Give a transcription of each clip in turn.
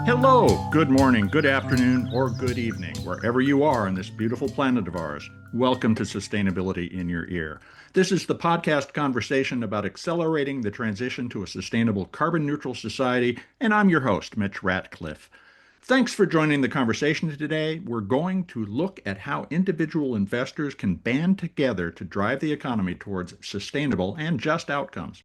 Hello, good morning, good afternoon, or good evening, wherever you are on this beautiful planet of ours. Welcome to Sustainability in Your Ear. This is the podcast conversation about accelerating the transition to a sustainable carbon neutral society, and I'm your host, Mitch Ratcliffe. Thanks for joining the conversation today. We're going to look at how individual investors can band together to drive the economy towards sustainable and just outcomes.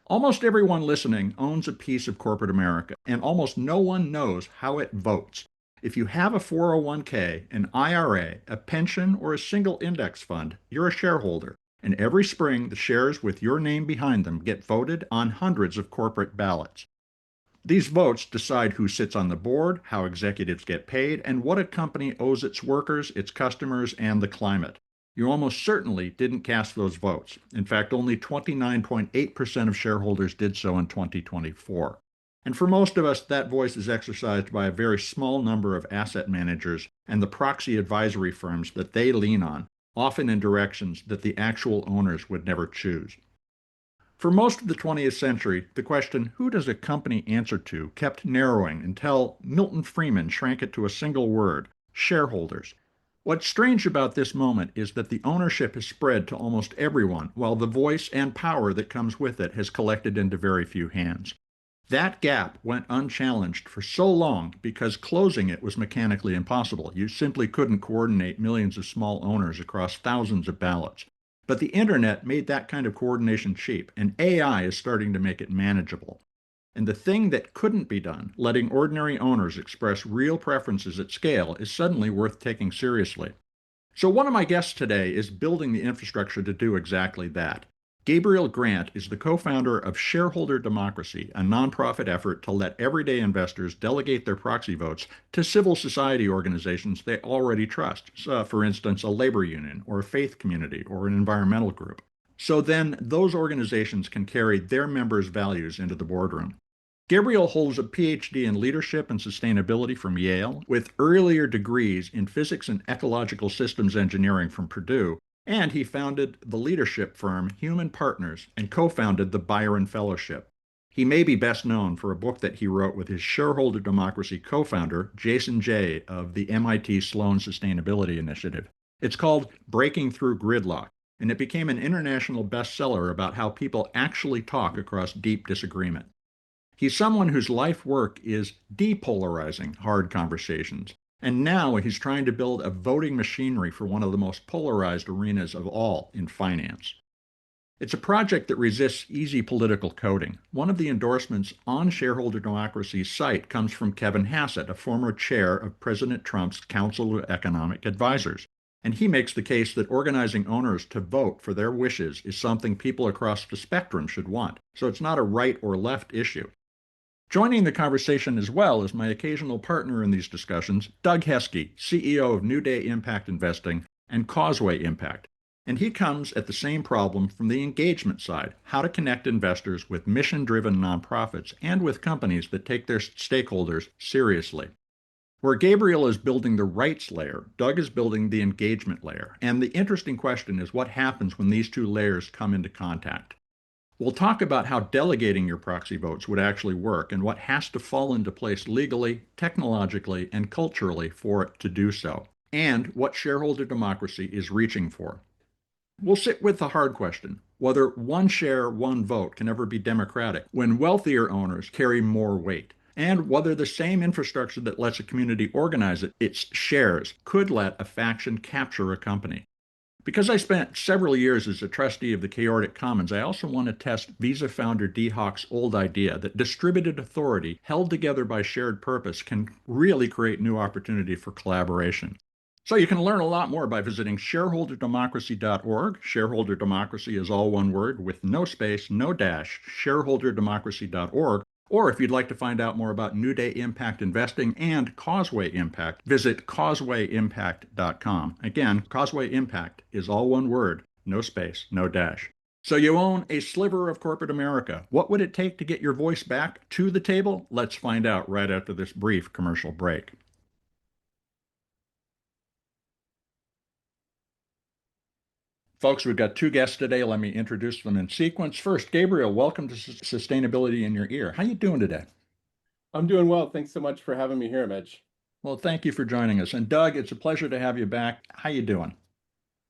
Almost everyone listening owns a piece of corporate America, and almost no one knows how it votes. If you have a 401k, an IRA, a pension, or a single index fund, you're a shareholder. And every spring, the shares with your name behind them get voted on hundreds of corporate ballots. These votes decide who sits on the board, how executives get paid, and what a company owes its workers, its customers, and the climate. You almost certainly didn't cast those votes. In fact, only 29.8% of shareholders did so in 2024. And for most of us, that voice is exercised by a very small number of asset managers and the proxy advisory firms that they lean on, often in directions that the actual owners would never choose. For most of the 20th century, the question, who does a company answer to, kept narrowing until Milton Friedman shrank it to a single word, shareholders. What's strange about this moment is that the ownership has spread to almost everyone, while the voice and power that comes with it has collected into very few hands. That gap went unchallenged for so long because closing it was mechanically impossible. You simply couldn't coordinate millions of small owners across thousands of ballots. But the internet made that kind of coordination cheap, and AI is starting to make it manageable. And the thing that couldn't be done, letting ordinary owners express real preferences at scale, is suddenly worth taking seriously. So one of my guests today is building the infrastructure to do exactly that. Gabriel Grant is the co-founder of Shareholder Democracy, a nonprofit effort to let everyday investors delegate their proxy votes to civil society organizations they already trust, so, for instance, a labor union or a faith community or an environmental group. So then those organizations can carry their members' values into the boardroom. Gabriel holds a PhD in leadership and sustainability from Yale, with earlier degrees in physics and ecological systems engineering from Purdue, and he founded the leadership firm Human Partners and co-founded the Byron Fellowship. He may be best known for a book that he wrote with his Shareholder Democracy co-founder, Jason Jay of the MIT Sloan Sustainability Initiative. It's called Breaking Through Gridlock, and it became an international bestseller about how people actually talk across deep disagreement. He's someone whose life work is depolarizing hard conversations, and now he's trying to build a voting machinery for one of the most polarized arenas of all in finance. It's a project that resists easy political coding. One of the endorsements on Shareholder Democracy's site comes from Kevin Hassett, a former chair of President Trump's Council of Economic Advisors. And he makes the case that organizing owners to vote for their wishes is something people across the spectrum should want. So it's not a right or left issue. Joining the conversation as well is my occasional partner in these discussions, Doug Heskey, CEO of New Day Impact Investing and Causeway Impact. And he comes at the same problem from the engagement side, how to connect investors with mission-driven nonprofits and with companies that take their stakeholders seriously. Where Gabriel is building the rights layer, Doug is building the engagement layer. And the interesting question is what happens when these two layers come into contact. We'll talk about how delegating your proxy votes would actually work and what has to fall into place legally, technologically, and culturally for it to do so, and what shareholder democracy is reaching for. We'll sit with the hard question, whether one share, one vote can ever be democratic when wealthier owners carry more weight, and whether the same infrastructure that lets a community organize its shares could let a faction capture a company. Because I spent several years as a trustee of the chaordic commons, I also want to test Visa founder Dee Hock's old idea that distributed authority held together by shared purpose can really create new opportunity for collaboration. So you can learn a lot more by visiting shareholderdemocracy.org. Shareholder democracy is all one word with no space, no dash, shareholderdemocracy.org. Or if you'd like to find out more about New Day Impact Investing and Causeway Impact, visit causewayimpact.com. Again, Causeway Impact is all one word, no space, no dash. So you own a sliver of corporate America. What would it take to get your voice back to the table? Let's find out right after this brief commercial break. Folks, we've got two guests today. Let me introduce them in sequence. First, Gabriel, welcome to Sustainability in Your Ear. How you doing today? I'm doing well. Thanks so much for having me here, Mitch. Well, thank you for joining us. And Doug, it's a pleasure to have you back. How you doing?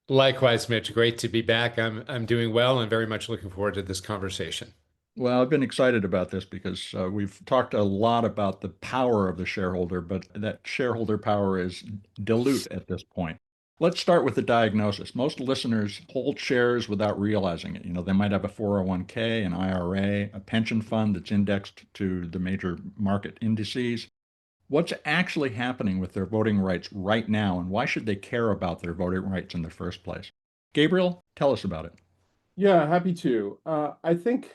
Likewise, Mitch. Great to be back. I'm doing well and very much looking forward to this conversation. Well, I've been excited about this because we've talked a lot about the power of the shareholder, but that shareholder power is dilute at this point. Let's start with the diagnosis. Most listeners hold shares without realizing it. They might have a 401k, an IRA, a pension fund that's indexed to the major market indices. What's actually happening with their voting rights right now, and why should they care about their voting rights in the first place? Gabriel, tell us about it. Yeah, happy to. I think,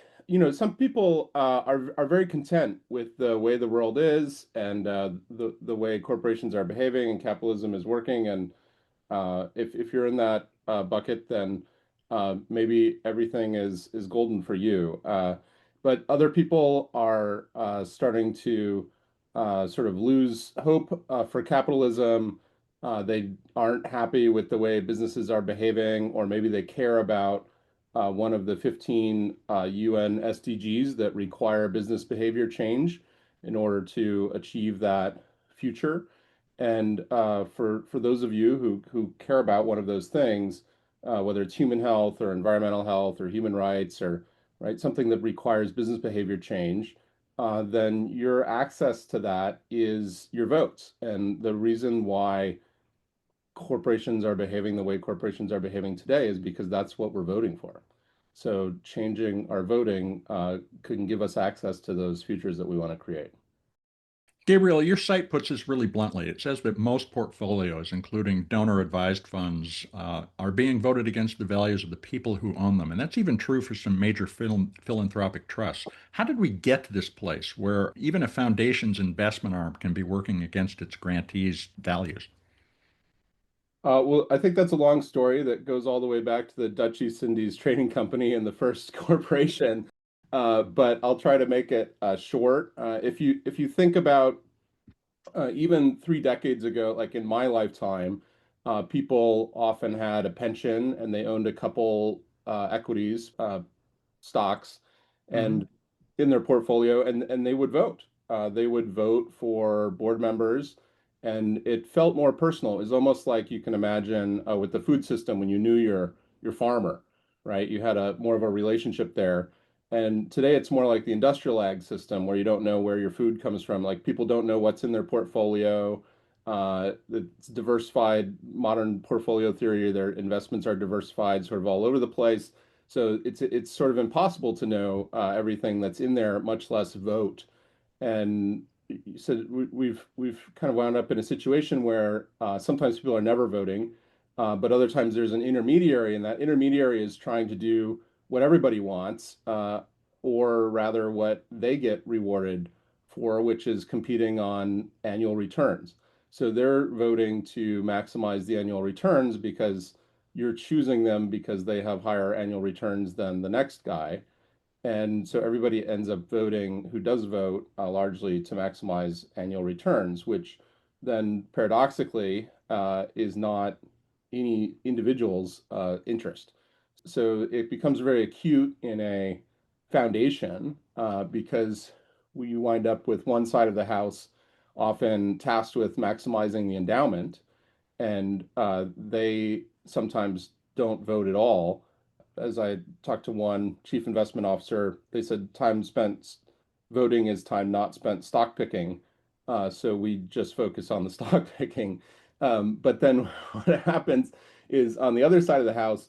some people are very content with the way the world is and the way corporations are behaving and capitalism is working. And if you're in that bucket, then maybe everything is golden for you. But other people are starting to sort of lose hope for capitalism. They aren't happy with the way businesses are behaving, or maybe they care about one of the 15 UN SDGs that require business behavior change in order to achieve that future. And for those of you who care about one of those things, whether it's human health or environmental health or human rights or right something that requires business behavior change, then your access to that is your votes. And the reason why corporations are behaving the way corporations are behaving today is because that's what we're voting for. So changing our voting can give us access to those futures that we want to create. Gabriel, your site puts this really bluntly. It says that most portfolios, including donor advised funds, are being voted against the values of the people who own them. And that's even true for some major philanthropic trusts. How did we get to this place where even a foundation's investment arm can be working against its grantees' values? Well, I think that's a long story that goes all the way back to the Dutch East Indies Trading Company and the first corporation. But I'll try to make it short. If you think about even 3 decades ago, like in my lifetime, people often had a pension and they owned a couple equities, stocks, Hmm. and in their portfolio, and they would vote. They would vote for board members, and it felt more personal. It was almost like you can imagine with the food system when you knew your farmer, right? You had a more of a relationship there. And today it's more like the industrial ag system where you don't know where your food comes from. Like people don't know what's in their portfolio. It's diversified modern portfolio theory. Their investments are diversified sort of all over the place. So it's sort of impossible to know everything that's in there, much less vote. And so we've kind of wound up in a situation where sometimes people are never voting, but other times there's an intermediary, and that intermediary is trying to do what everybody wants, or rather what they get rewarded for, which is competing on annual returns. So they're voting to maximize the annual returns because you're choosing them because they have higher annual returns than the next guy. And so everybody ends up voting who does vote largely to maximize annual returns, which then paradoxically is not any individual's interest. So it becomes very acute in a foundation because we wind up with one side of the house often tasked with maximizing the endowment, and they sometimes don't vote at all. As I talked to one chief investment officer, they said time spent voting is time not spent stock picking. So we just focus on the stock picking. But then what happens is on the other side of the house,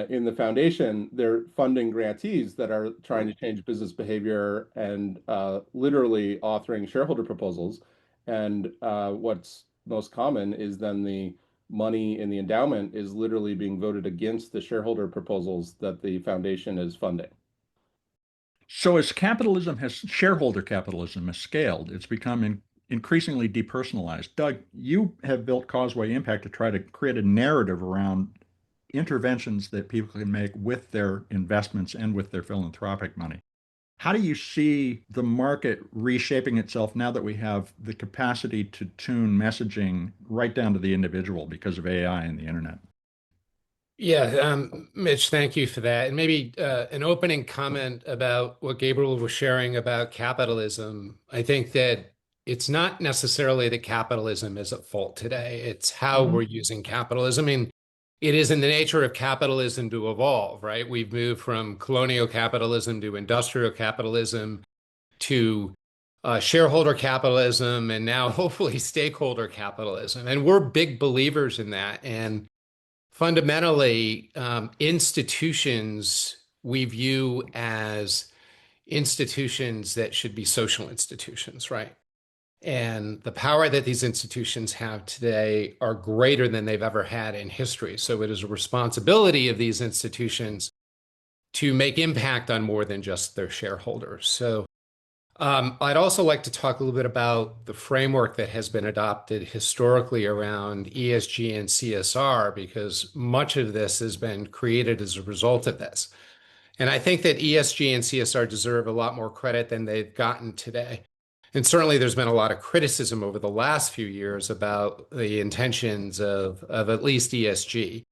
in the foundation, they're funding grantees that are trying to change business behavior and literally authoring shareholder proposals. And what's most common is then the money in the endowment is literally being voted against the shareholder proposals that the foundation is funding. So as shareholder capitalism has scaled, it's become increasingly depersonalized. Doug, you have built Causeway Impact to try to create a narrative around interventions that people can make with their investments and with their philanthropic money. How do you see the market reshaping itself now that we have the capacity to tune messaging right down to the individual because of AI and the internet? Yeah, Mitch, thank you for that. And maybe an opening comment about what Gabriel was sharing about capitalism. I think that it's not necessarily that capitalism is at fault today. It's how Hmm. we're using capitalism. I mean, it is in the nature of capitalism to evolve, right? We've moved from colonial capitalism to industrial capitalism to shareholder capitalism and now hopefully stakeholder capitalism. And we're big believers in that. And fundamentally, institutions we view as institutions that should be social institutions, right? And the power that these institutions have today are greater than they've ever had in history. So it is a responsibility of these institutions to make impact on more than just their shareholders. So I'd also like to talk a little bit about the framework that has been adopted historically around ESG and CSR, because much of this has been created as a result of this. And I think that ESG and CSR deserve a lot more credit than they've gotten today. And certainly there's been a lot of criticism over the last few years about the intentions of at least ESG.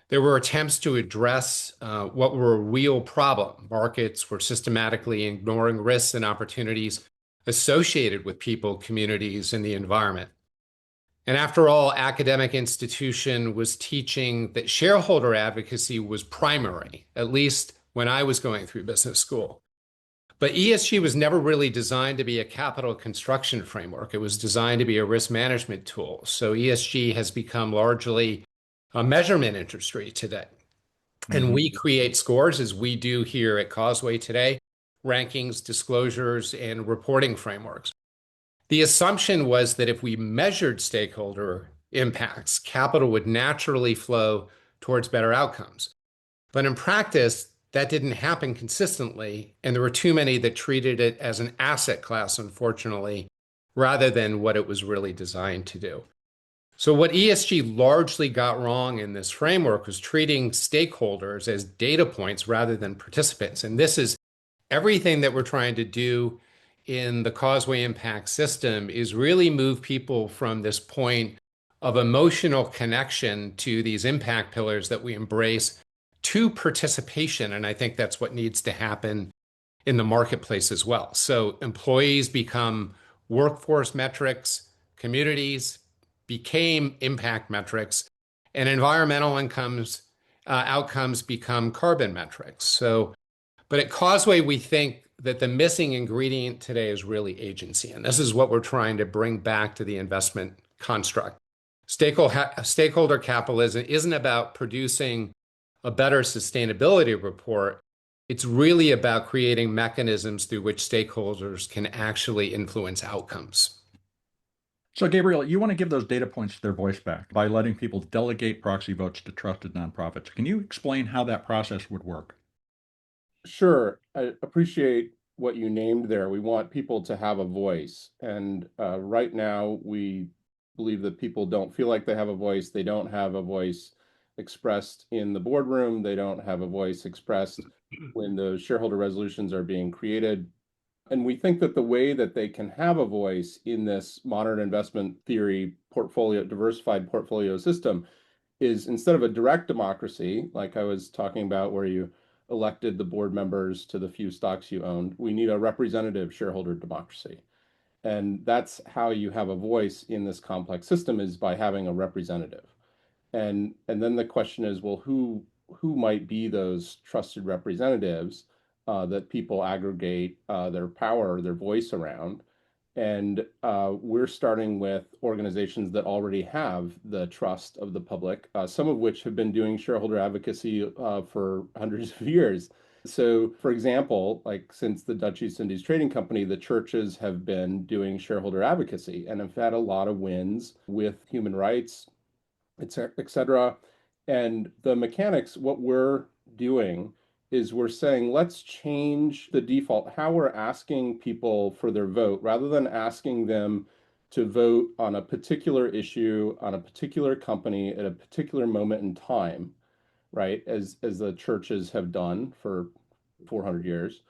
There were attempts to address what were a real problem. Markets were systematically ignoring risks and opportunities associated with people, communities, and the environment. And after all, academic institution was teaching that shareholder advocacy was primary, at least when I was going through business school. But ESG was never really designed to be a capital construction framework. It was designed to be a risk management tool. So ESG has become largely a measurement industry today. And Hmm. we create scores as we do here at Causeway today, rankings, disclosures, and reporting frameworks. The assumption was that if we measured stakeholder impacts, capital would naturally flow towards better outcomes. But in practice, that didn't happen consistently, and there were too many that treated it as an asset class, unfortunately, rather than what it was really designed to do. So, what ESG largely got wrong in this framework was treating stakeholders as data points rather than participants. And this is everything that we're trying to do in the Causeway Impact system is really move people from this point of emotional connection to these impact pillars that we embrace to participation. And I think that's what needs to happen in the marketplace as well. So employees become workforce metrics, communities became impact metrics, and environmental outcomes become carbon metrics. So, but at Causeway, we think that the missing ingredient today is really agency. And this is what we're trying to bring back to the investment construct. Stakeholder capitalism isn't about producing a better sustainability report. It's really about creating mechanisms through which stakeholders can actually influence outcomes. So, Gabriel, you want to give those data points their voice back by letting people delegate proxy votes to trusted nonprofits. Can you explain how that process would work? Sure. I appreciate what you named there. We want people to have a voice. And right now, we believe that people don't feel like they have a voice. They don't have a voice expressed in the boardroom. They don't have a voice expressed when the shareholder resolutions are being created. And we think that the way that they can have a voice in this modern investment theory portfolio, diversified portfolio system is instead of a direct democracy, like I was talking about, where you elected the board members to the few stocks you owned, we need a representative shareholder democracy. And that's how you have a voice in this complex system is by having a representative. And then the question is, well, who might be those trusted representatives that people aggregate their power, their voice around? And we're starting with organizations that already have the trust of the public, some of which have been doing shareholder advocacy for hundreds of years. So, for example, like since the Dutch East Indies Trading Company, the churches have been doing shareholder advocacy and have had a lot of wins with human rights, et cetera. And the mechanics, what we're doing is we're saying, let's change the default, how we're asking people for their vote, rather than asking them to vote on a particular issue, on a particular company at a particular moment in time, right? As the churches have done for 400 years.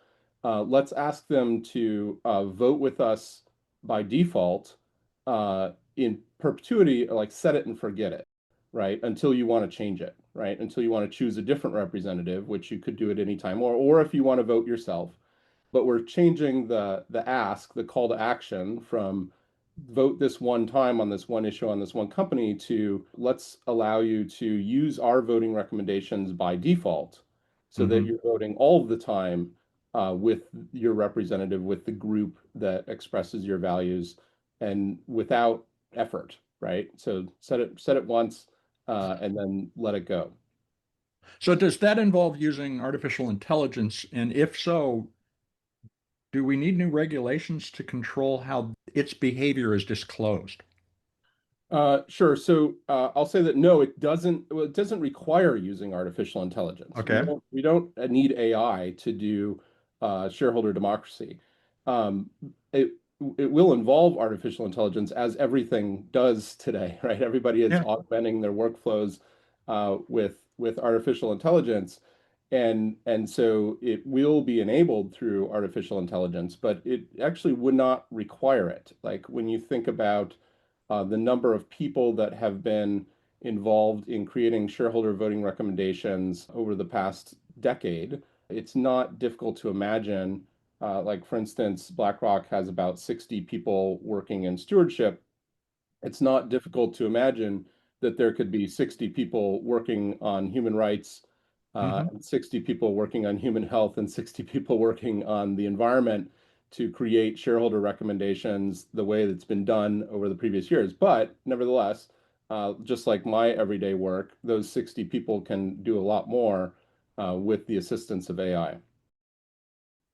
Let's ask them to vote with us by default in perpetuity, like set it and forget it, right? Until you want to change it. right? Until you want to choose a different representative, which you could do at any time, or if you want to vote yourself. But we're changing the ask, the call to action from vote this one time on this one issue on this one company to let's allow you to use our voting recommendations by default so that Hmm. you're voting all of the time with your representative, with the group that expresses your values and without effort, right? So set it once and then let it go. So does that involve using artificial intelligence? And if so, do we need new regulations to control how its behavior is disclosed? Sure. So I'll say that no, it doesn't. Well, it doesn't require using artificial intelligence. We Okay. don't. We don't need AI to do shareholder democracy. Um, it it will involve artificial intelligence as everything does today, right? Everybody is Yeah. augmenting their workflows with artificial intelligence, and so it will be enabled through artificial intelligence, but it actually would not require it. Like when you think about the number of people that have been involved in creating shareholder voting recommendations over the past decade, it's not difficult to imagine. Like, for instance, BlackRock has about 60 people working in stewardship. It's not difficult to imagine that there could be 60 people working on human rights, Hmm. and 60 people working on human health, and 60 people working on the environment to create shareholder recommendations the way that's been done over the previous years. But nevertheless, just like my everyday work, those 60 people can do a lot more with the assistance of AI.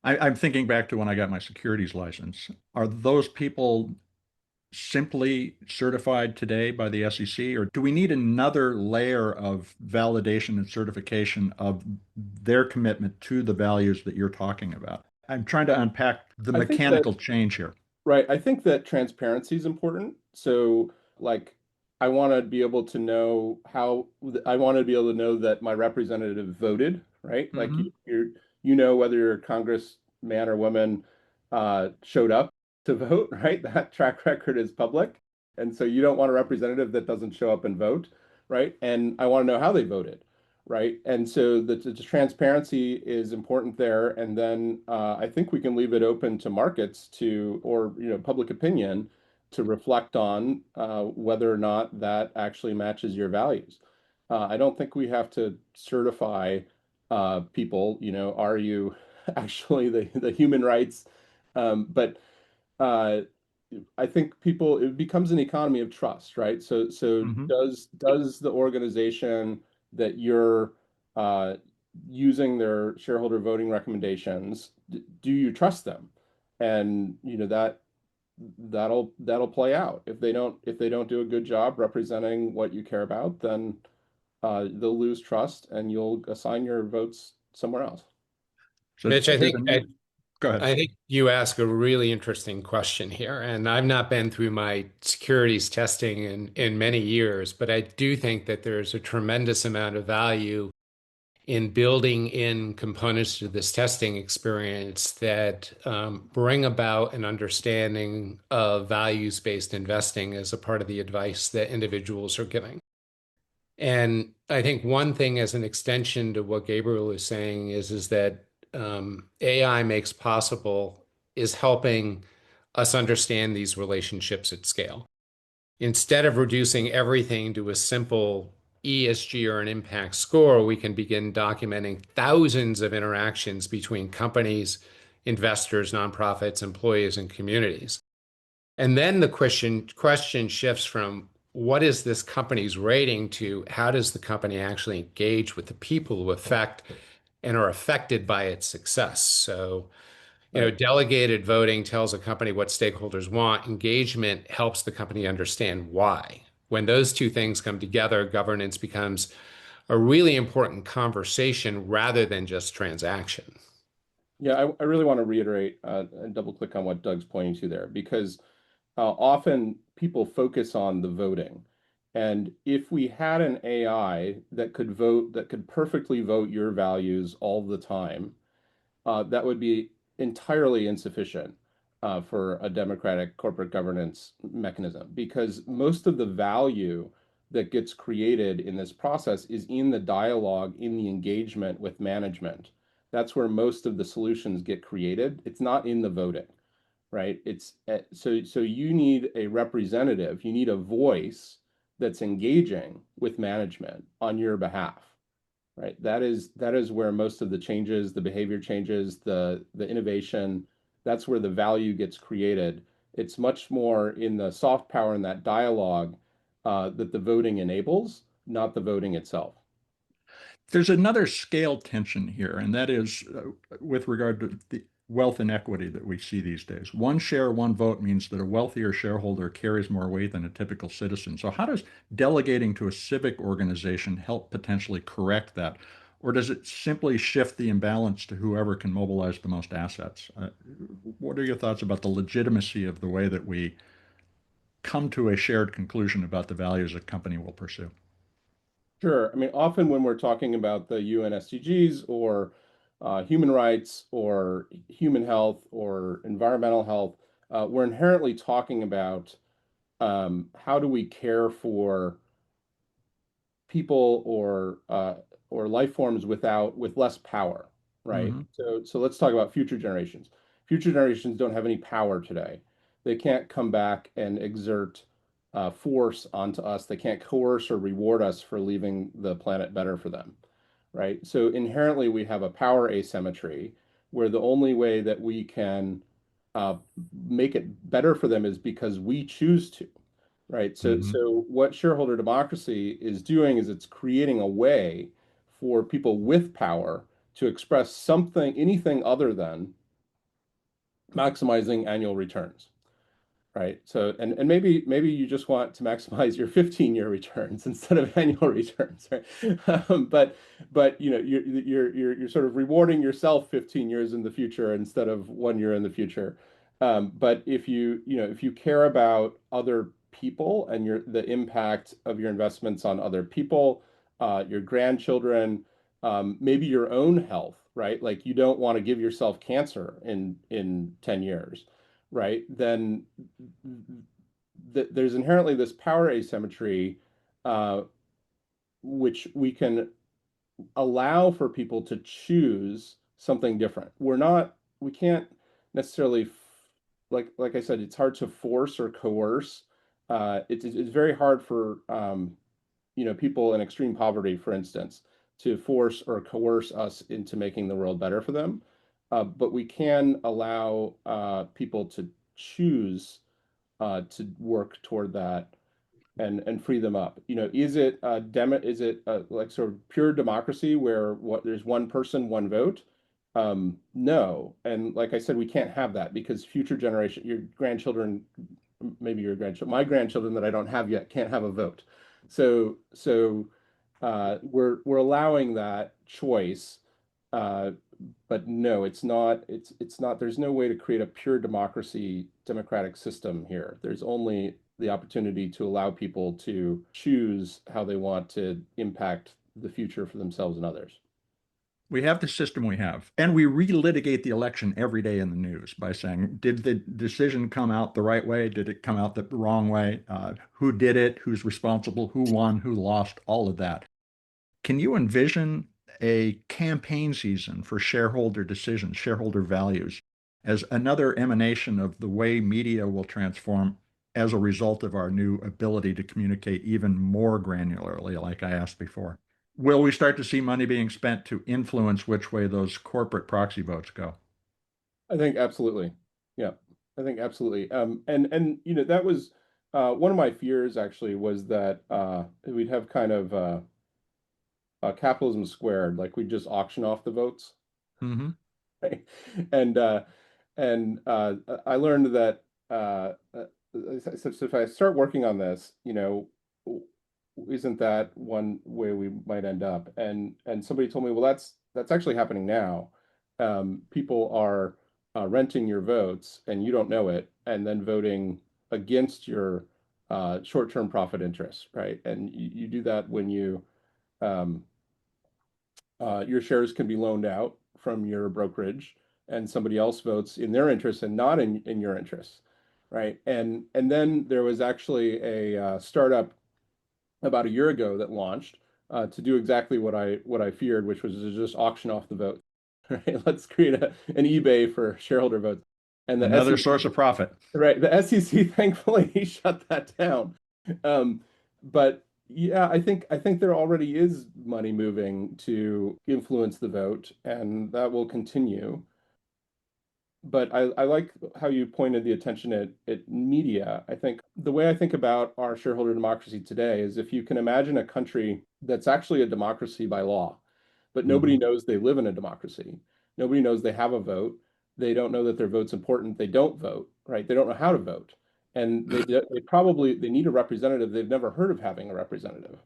I'm thinking back to when I got my securities license. Are those people simply certified today by the SEC, or do we need another layer of validation and certification of their commitment to the values that you're talking about? I'm trying to unpack the I think that mechanical change here. Right. I think that transparency is important. So, like, I want to be able to know how I want to be able to know that my representative voted, right? Like, Hmm. you know whether your congressman or woman showed up to vote, right? That track record is public, and so you don't want a representative that doesn't show up and vote, right? And I want to know how they voted, right? And so the transparency is important there. And then I think we can leave it open to markets to, or public opinion to reflect on whether or not that actually matches your values. I don't think we have to certify people, are you actually the human rights? But uh, I think it becomes an economy of trust, right? So Hmm. does the organization that you're uh, using their shareholder voting recommendations, do you trust them? And that'll play out. If they don't do a good job representing what you care about, then they'll lose trust and you'll assign your votes somewhere else. So Mitch, there's a new, go ahead. I think you ask a really interesting question here, and I've not been through my securities testing in many years, but I do think that there's a tremendous amount of value in building in components to this testing experience that bring about an understanding of values-based investing as a part of the advice that individuals are giving. And I think one thing as an extension to what Gabriel is saying is that AI makes possible is helping us understand these relationships at scale. Instead of reducing everything to a simple ESG or an impact score, we can begin documenting thousands of interactions between companies, investors, nonprofits, employees, and communities. And then the question shifts from what is this company's rating to how does the company actually engage with the people who affect and are affected by its success? So, Right. delegated voting tells a company what stakeholders want. Engagement helps the company understand why. When those two things come together, governance becomes a really important conversation rather than just transaction. Yeah, I really want to reiterate and double click on what Doug's pointing to there because often people focus on the voting. And if we had an AI that could vote, that could perfectly vote your values all the time, that would be entirely insufficient for a democratic corporate governance mechanism because most of the value that gets created in this process is in the dialogue, in the engagement with management. That's where most of the solutions get created. It's not in the voting, right? So you need a representative, you need a voice that's engaging with management on your behalf, right? That is where most of the changes, the behavior changes, the innovation, that's where the value gets created. It's much more in the soft power and that dialogue that the voting enables, not the voting itself. There's another scale tension here, and that is with regard to the wealth inequity that we see these days. One share, one vote means that a wealthier shareholder carries more weight than a typical citizen. So, how does delegating to a civic organization help potentially correct that? Or does it simply shift the imbalance to whoever can mobilize the most assets? What are your thoughts about the legitimacy of the way that we come to a shared conclusion about the values a company will pursue? Sure. I mean, often when we're talking about the UN SDGs or human rights or human health or environmental health, we're inherently talking about how do we care for people or life forms with less power, right? Hmm. So let's talk about future generations. Future generations don't have any power today. They can't come back and exert force onto us. They can't coerce or reward us for leaving the planet better for them, right? So inherently, we have a power asymmetry where the only way that we can uh, make it better for them is because we choose to. Right. So, Hmm. so what shareholder democracy is doing is it's creating a way for people with power to express something, anything other than maximizing annual returns. Right. So, and maybe you just want to maximize your 15-year returns instead of annual returns, right? But you're sort of rewarding yourself 15 years in the future instead of 1 year in the future. But if you care about other people and the impact of your investments on other people, your grandchildren, maybe your own health, right? Like you don't want to give yourself cancer in 10 years, right? Then there's inherently this power asymmetry, uh, which we can allow for people to choose something different. We can't necessarily, like I said, it's hard to force or coerce. It's very hard for people in extreme poverty, for instance, to force or coerce us into making the world better for them. But we can allow people to choose to work toward that and free them up. Is it like sort of pure democracy where there's one person, one vote? No. And like I said, we can't have that because future generation, your grandchildren, maybe your grandchildren, my grandchildren that I don't have yet can't have a vote. So we're allowing that choice. Uh, but no, it's not, there's no way to create a pure democratic system here. There's only the opportunity to allow people to choose how they want to impact the future for themselves and others. We have the system we have, and we relitigate the election every day in the news by saying, did the decision come out the right way? Did it come out the wrong way? Who did it? Who's responsible? Who won? Who lost? All of that. Can you envision a campaign season for shareholder decisions, shareholder values, as another emanation of the way media will transform as a result of our new ability to communicate even more granularly, like I asked before? Will we start to see money being spent to influence which way those corporate proxy votes go? I think absolutely. Yeah, I think absolutely. And that was one of my fears actually was that we'd have kind of capitalism squared, like we just auction off the votes. Hmm. Right? And uh, and I learned that so if I start working on this, isn't that one way we might end up? And somebody told me, well, that's actually happening now. People are renting your votes, and you don't know it, and then voting against your short-term profit interests, right? And you do that when um, your shares can be loaned out from your brokerage and somebody else votes in their interest and not in your interest, right? And then there was actually a startup about a year ago that launched to do exactly what I feared, which was to just auction off the vote. Right? Let's create an eBay for shareholder votes. And the Another SEC, source of profit. right, the SEC thankfully shut that down. Um, but yeah, I think there already is money moving to influence the vote, and that will continue. But I like how you pointed the attention at media. I think the way I think about our shareholder democracy today is if you can imagine a country that's actually a democracy by law, but nobody Mhm. knows they live in a democracy. Nobody knows they have a vote. They don't know that their vote's important. They don't vote, right? They don't know how to vote. And they need a representative. They've never heard of having a representative,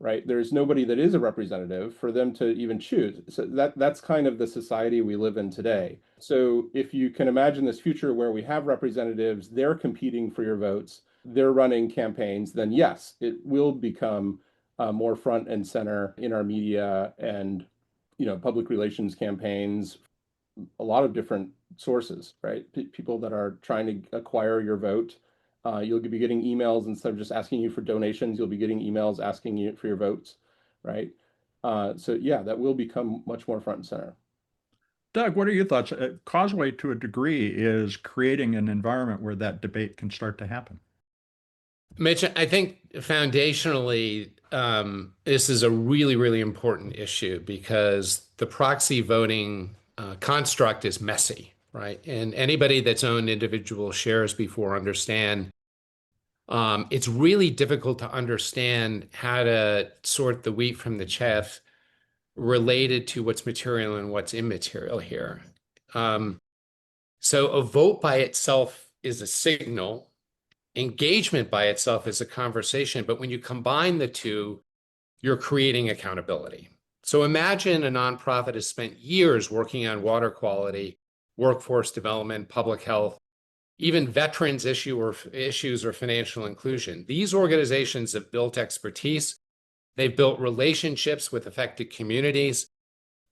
right? There's nobody that is a representative for them to even choose. So that's kind of the society we live in today. So if you can imagine this future where we have representatives, they're competing for your votes, they're running campaigns, then yes, it will become more front and center in our media and public relations campaigns, a lot of different sources, right? People that are trying to acquire your vote. You'll be getting emails instead of just asking you for donations. You'll be getting emails asking you for your votes, right? So yeah, that will become much more front and center. Doug, what are your thoughts? Causeway, to a degree, is creating an environment where that debate can start to happen. Mitch, I think foundationally, this is a really, really important issue because the proxy voting construct is messy, right? And anybody that's owned individual shares before understand it's really difficult to understand how to sort the wheat from the chaff related to what's material and what's immaterial here. Um, so a vote by itself is a signal. Engagement by itself is a conversation, but when you combine the two, you're creating accountability. So imagine a nonprofit has spent years working on water quality, workforce development, public health, even issues or financial inclusion. These organizations have built expertise. They've built relationships with affected communities.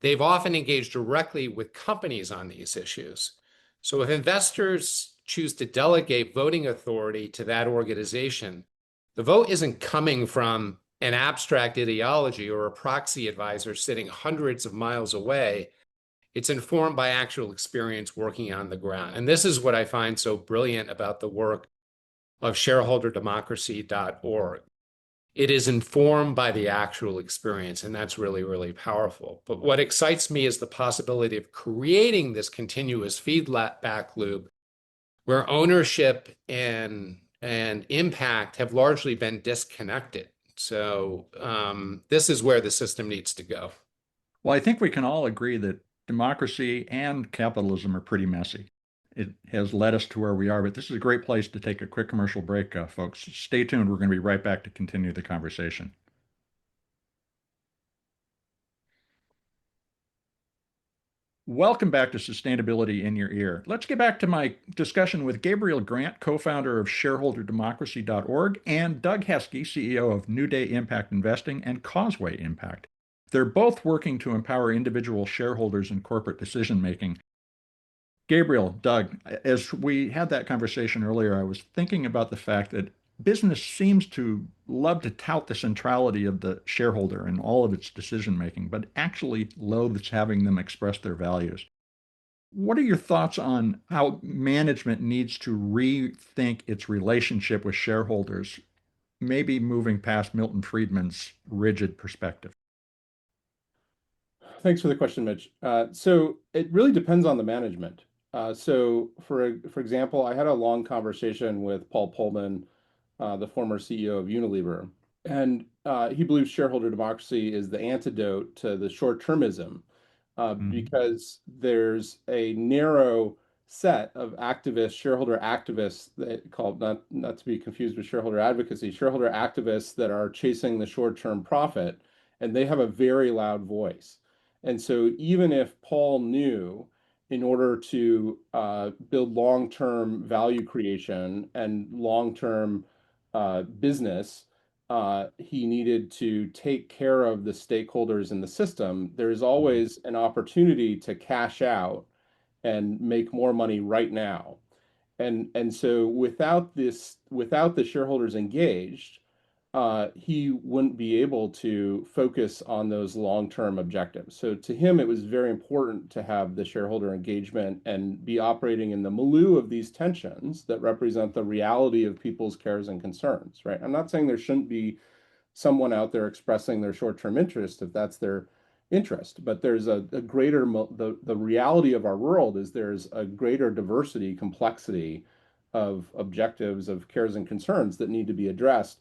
They've often engaged directly with companies on these issues. So if investors choose to delegate voting authority to that organization, the vote isn't coming from an abstract ideology or a proxy advisor sitting hundreds of miles away. It's informed by actual experience working on the ground. And this is what I find so brilliant about the work of shareholderdemocracy.org. It is informed by the actual experience, and that's really, really powerful. But what excites me is the possibility of creating this continuous feedback loop where ownership and impact have largely been disconnected. So this is where the system needs to go. Well, I think we can all agree that democracy and capitalism are pretty messy. It has led us to where we are, but this is a great place to take a quick commercial break, folks. Stay tuned. We're going to be right back to continue the conversation. Welcome back to Sustainability in Your Ear. Let's get back to my discussion with Gabriel Grant, co-founder of shareholderdemocracy.org, and Doug Heskey, CEO of New Day Impact Investing and Causeway Impact. They're both working to empower individual shareholders in corporate decision making. Gabriel, Doug, as we had that conversation earlier, I was thinking about the fact that business seems to love to tout the centrality of the shareholder in all of its decision making, but actually loathes having them express their values. What are your thoughts on how management needs to rethink its relationship with shareholders, maybe moving past Milton Friedman's rigid perspective? Thanks for the question, Mitch. So it really depends on the management. So for example, I had a long conversation with Paul Pullman, the former CEO of Unilever, and he believes shareholder democracy is the antidote to the short-termism Mhm. because there's a narrow set of activists, shareholder activists, that called not to be confused with shareholder advocacy, shareholder activists that are chasing the short-term profit, and they have a very loud voice. And so even if Paul knew in order to build long-term value creation and long-term business, he needed to take care of the stakeholders in the system, there's always an opportunity to cash out and make more money right now. And so without the shareholders engaged, he wouldn't be able to focus on those long-term objectives. So to him, it was very important to have the shareholder engagement and be operating in the milieu of these tensions that represent the reality of people's cares and concerns, right? I'm not saying there shouldn't be someone out there expressing their short-term interest if that's their interest, but there's a greater, the reality of our world is there's a greater diversity, complexity of objectives, of cares and concerns that need to be addressed.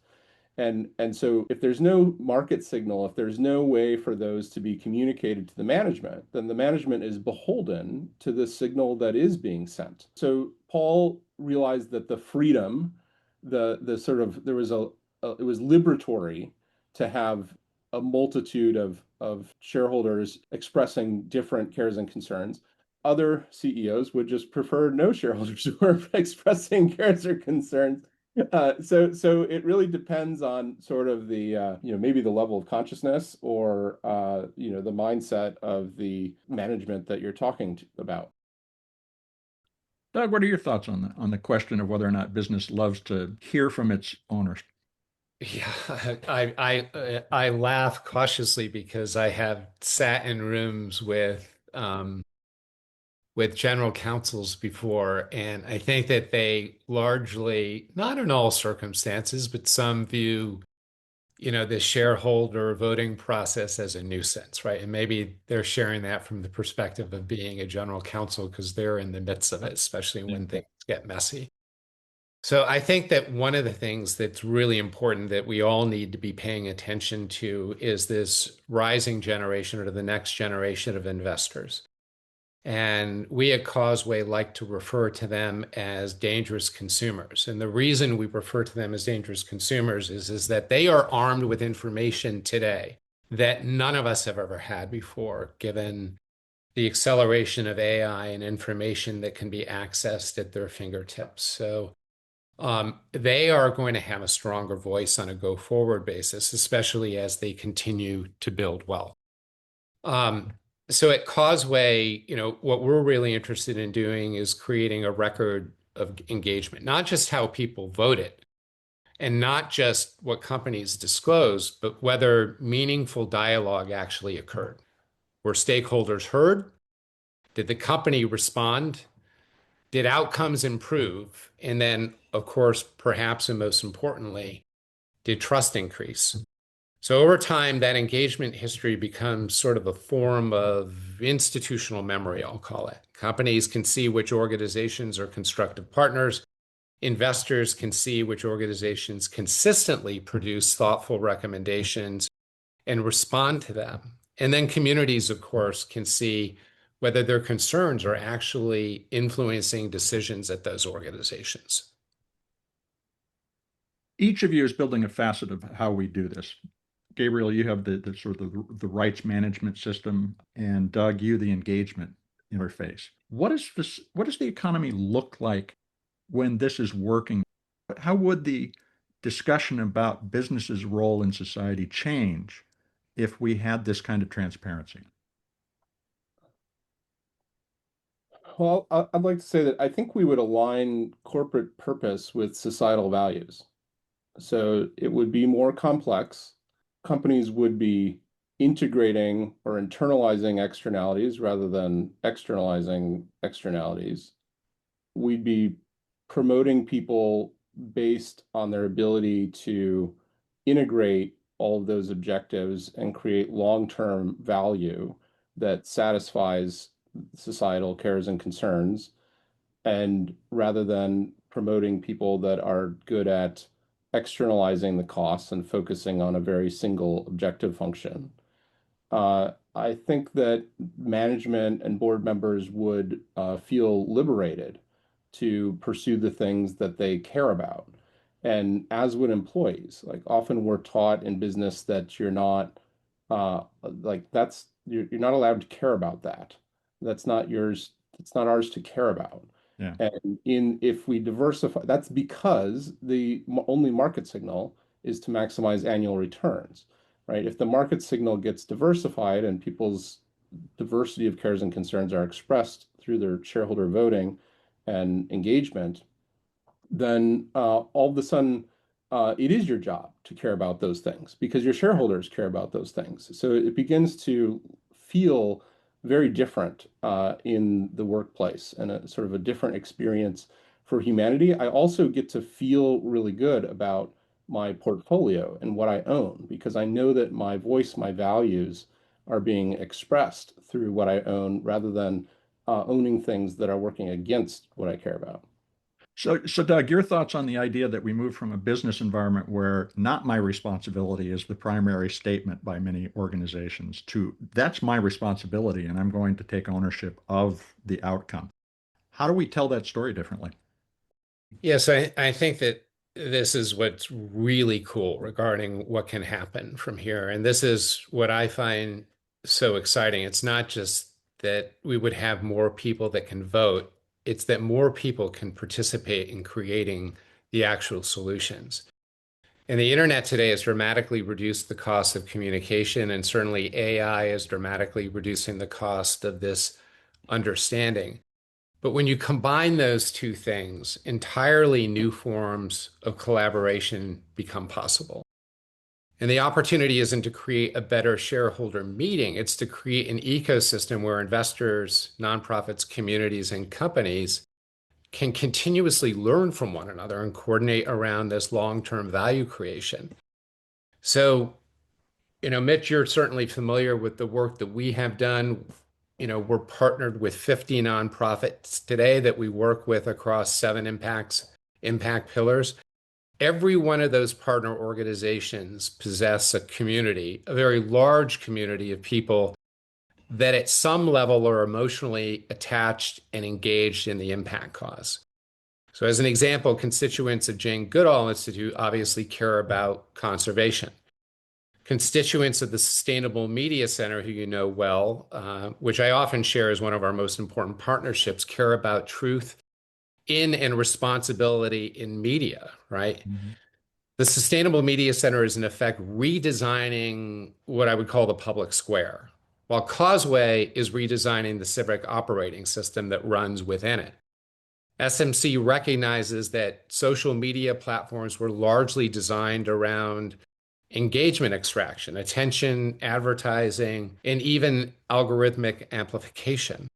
And so if there's no market signal, if there's no way for those to be communicated to the management, then the management is beholden to the signal that is being sent. So Paul realized that the freedom, the sort of there was it was liberatory to have a multitude of shareholders expressing different cares and concerns. Other CEOs would just prefer no shareholders who are expressing cares or concerns. So it really depends on sort of the maybe the level of consciousness or the mindset of the management that you're talking about. Doug, what are your thoughts on the question of whether or not business loves to hear from its owners? Yeah, I laugh cautiously because I have sat in rooms with general counsels before, and I think that they largely, not in all circumstances, but some view, the shareholder voting process as a nuisance, right? And maybe they're sharing that from the perspective of being a general counsel because they're in the midst of it, especially when things get messy. So I think that one of the things that's really important that we all need to be paying attention to is this rising generation or the next generation of investors. And we at Causeway like to refer to them as dangerous consumers. And the reason we refer to them as dangerous consumers is that they are armed with information today that none of us have ever had before, given the acceleration of AI and information that can be accessed at their fingertips. So they are going to have a stronger voice on a go-forward basis, especially as they continue to build wealth. So at Causeway, what we're really interested in doing is creating a record of engagement, not just how people voted and not just what companies disclose, but whether meaningful dialogue actually occurred. Were stakeholders heard? Did the company respond? Did outcomes improve? And then, of course, perhaps and most importantly, did trust increase? So over time, that engagement history becomes sort of a form of institutional memory, I'll call it. Companies can see which organizations are constructive partners. Investors can see which organizations consistently produce thoughtful recommendations and respond to them. And then communities, of course, can see whether their concerns are actually influencing decisions at those organizations. Each of you is building a facet of how we do this. Gabriel, you have the sort of the rights management system, and Doug, you the engagement interface. What does the economy look like when this is working? How would the discussion about business's role in society change if we had this kind of transparency? Well, I'd like to say that I think we would align corporate purpose with societal values. So it would be more complex. Companies would be integrating or internalizing externalities rather than externalizing externalities. We'd be promoting people based on their ability to integrate all of those objectives and create long-term value that satisfies societal cares and concerns, and rather than promoting people that are good at externalizing the costs and focusing on a very single objective function. I think that management and board members would feel liberated to pursue the things that they care about. And as would employees, like often we're taught in business that you're not you're not allowed to care about that. That's not yours. It's not ours to care about. Yeah. And if we diversify, that's because the only market signal is to maximize annual returns, right? If the market signal gets diversified and people's diversity of cares and concerns are expressed through their shareholder voting and engagement, then all of a sudden it is your job to care about those things because your shareholders care about those things. So it begins to feel very different in the workplace and a sort of a different experience for humanity. I also get to feel really good about my portfolio and what I own because I know that my voice, my values are being expressed through what I own rather than owning things that are working against what I care about. So Doug, your thoughts on the idea that we move from a business environment where not my responsibility is the primary statement by many organizations to that's my responsibility and I'm going to take ownership of the outcome. How do we tell that story differently? Yes, I think that this is what's really cool regarding what can happen from here. And this is what I find so exciting. It's not just that we would have more people that can vote, it's that more people can participate in creating the actual solutions. And the internet today has dramatically reduced the cost of communication, and certainly AI is dramatically reducing the cost of this understanding. But when you combine those two things, entirely new forms of collaboration become possible. And the opportunity isn't to create a better shareholder meeting, it's to create an ecosystem where investors, nonprofits, communities, and companies can continuously learn from one another and coordinate around this long-term value creation. So, Mitch, you're certainly familiar with the work that we have done. We're partnered with 50 nonprofits today that we work with across 7 impact pillars. Every one of those partner organizations possess a community, a very large community of people that at some level are emotionally attached and engaged in the impact cause. So as an example, constituents of Jane Goodall Institute obviously care about conservation. Constituents of the Sustainable Media Center, who you know well, which I often share as one of our most important partnerships, care about truth in and responsibility in media, right? Mm-hmm. The Sustainable Media Center is in effect redesigning what I would call the public square, while Causeway is redesigning the civic operating system that runs within it. SMC recognizes that social media platforms were largely designed around engagement extraction, attention, advertising, and even algorithmic amplification.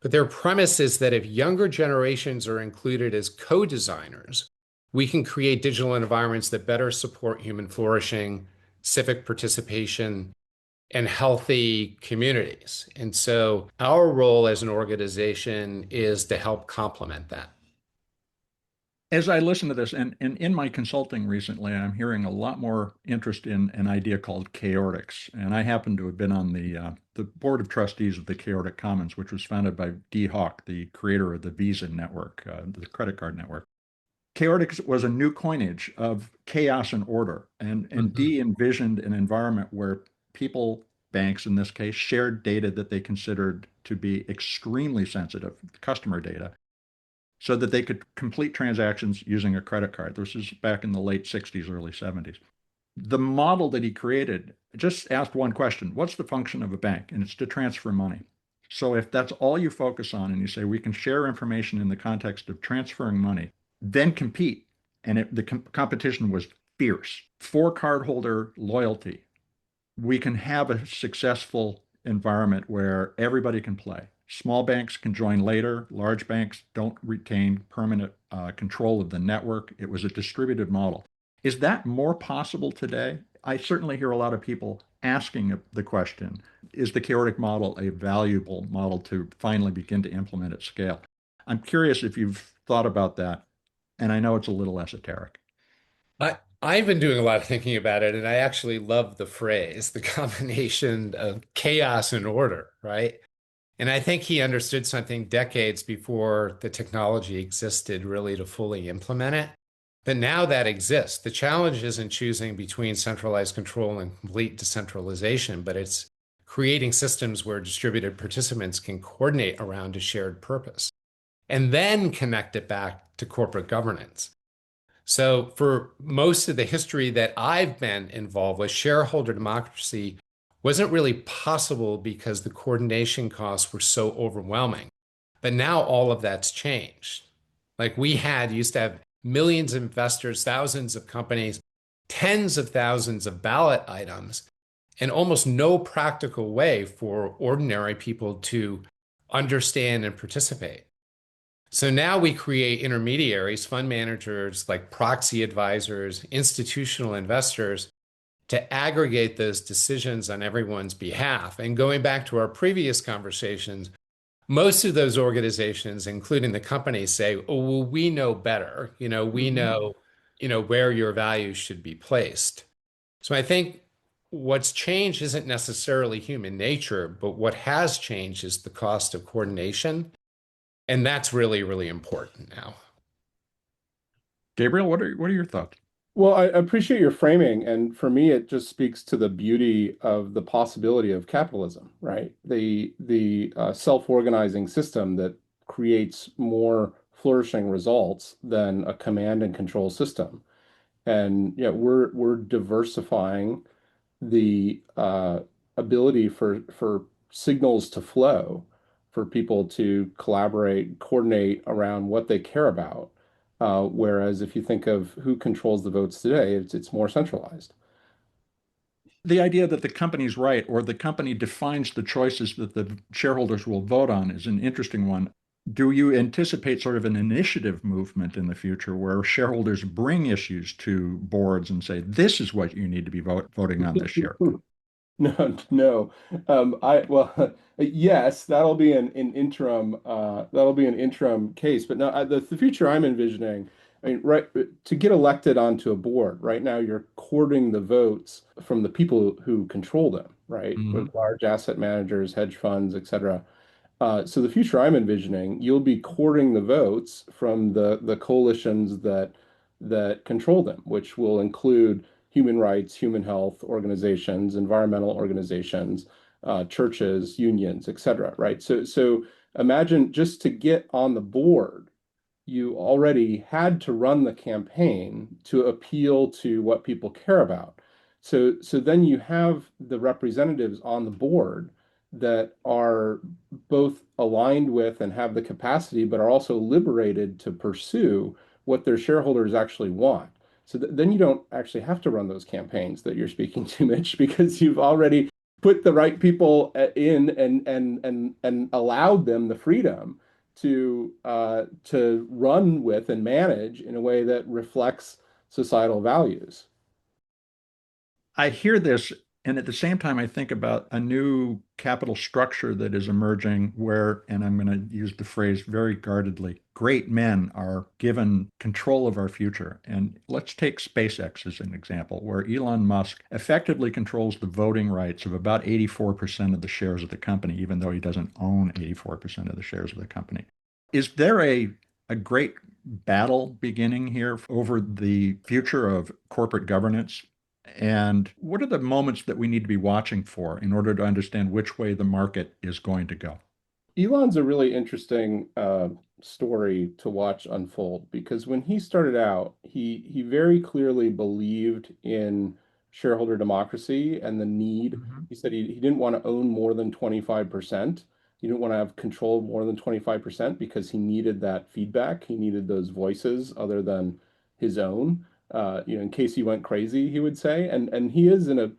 But their premise is that if younger generations are included as co-designers, we can create digital environments that better support human flourishing, civic participation, and healthy communities. And so our role as an organization is to help complement that. As I listen to this, and in my consulting recently, I'm hearing a lot more interest in an idea called chaordics. And I happen to have been on the board of trustees of the Chaordic Commons, which was founded by Dee Hock, the creator of the Visa network, the credit card network. Chaordics was a new coinage of chaos and order. And Mhm. Dee envisioned an environment where people, banks in this case, shared data that they considered to be extremely sensitive, customer data, so that they could complete transactions using a credit card. This is back in the late 60s, early 70s. The model that he created just asked one question: what's the function of a bank? And it's to transfer money. So if that's all you focus on and you say we can share information in the context of transferring money, then compete. And the competition was fierce for cardholder loyalty. We can have a successful environment where everybody can play. Small banks can join later. Large banks don't retain permanent control of the network. It was a distributed model. Is that more possible today? I certainly hear a lot of people asking the question, is the chaotic model a valuable model to finally begin to implement at scale? I'm curious if you've thought about that, and I know it's a little esoteric. I've been doing a lot of thinking about it, and I actually love the phrase, the combination of chaos and order, right? And I think he understood something decades before the technology existed really to fully implement it. But now that exists. The challenge isn't choosing between centralized control and complete decentralization, but it's creating systems where distributed participants can coordinate around a shared purpose and then connect it back to corporate governance. So, for most of the history that I've been involved with, shareholder democracy wasn't really possible because the coordination costs were so overwhelming. But now all of that's changed. Like we used to have millions of investors, thousands of companies, tens of thousands of ballot items, and almost no practical way for ordinary people to understand and participate. So now we create intermediaries, fund managers like proxy advisors, institutional investors to aggregate those decisions on everyone's behalf. And going back to our previous conversations, most of those organizations, including the companies, say, oh, well, we know better. We know, where your values should be placed. So I think what's changed isn't necessarily human nature, but what has changed is the cost of coordination. And that's really, really important now. Gabriel, what are your thoughts? Well, I appreciate your framing, and for me, it just speaks to the beauty of the possibility of capitalism, right? The self-organizing system that creates more flourishing results than a command and control system. And yeah, we're diversifying the ability for signals to flow, for people to collaborate, coordinate around what they care about. Whereas if you think of who controls the votes today, it's more centralized. The idea that the company's right or the company defines the choices that the shareholders will vote on is an interesting one. Do you anticipate sort of an initiative movement in the future where shareholders bring issues to boards and say, this is what you need to be voting on this year? No, no. Well, yes, that'll be an interim case, but no, the future I'm envisioning, I mean, right, to get elected onto a board, right now you're courting the votes from the people who control them, right? Mhm. With large asset managers, hedge funds, et cetera. So the future I'm envisioning, you'll be courting the votes from the coalitions that control them, which will include human rights, human health organizations, environmental organizations, churches, unions, et cetera, right? So imagine just to get on the board, you already had to run the campaign to appeal to what people care about. So then you have the representatives on the board that are both aligned with and have the capacity, but are also liberated to pursue what their shareholders actually want. So then you don't actually have to run those campaigns that you're speaking to, Mitch, because you've already put the right people in and allowed them the freedom to run with and manage in a way that reflects societal values. I hear this, and at the same time, I think about a new capital structure that is emerging where, and I'm going to use the phrase very guardedly, great men are given control of our future. And let's take SpaceX as an example, where Elon Musk effectively controls the voting rights of about 84% of the shares of the company, even though he doesn't own 84% of the shares of the company. Is there a great battle beginning here over the future of corporate governance? And what are the moments that we need to be watching for in order to understand which way the market is going to go? Elon's a really interesting story to watch unfold because when he started out, he very clearly believed in shareholder democracy and the need. Mhm. He said he didn't want to own more than 25%. He didn't want to have control of more than 25% because he needed that feedback. He needed those voices other than his own. In case he went crazy, he would say. And he is in a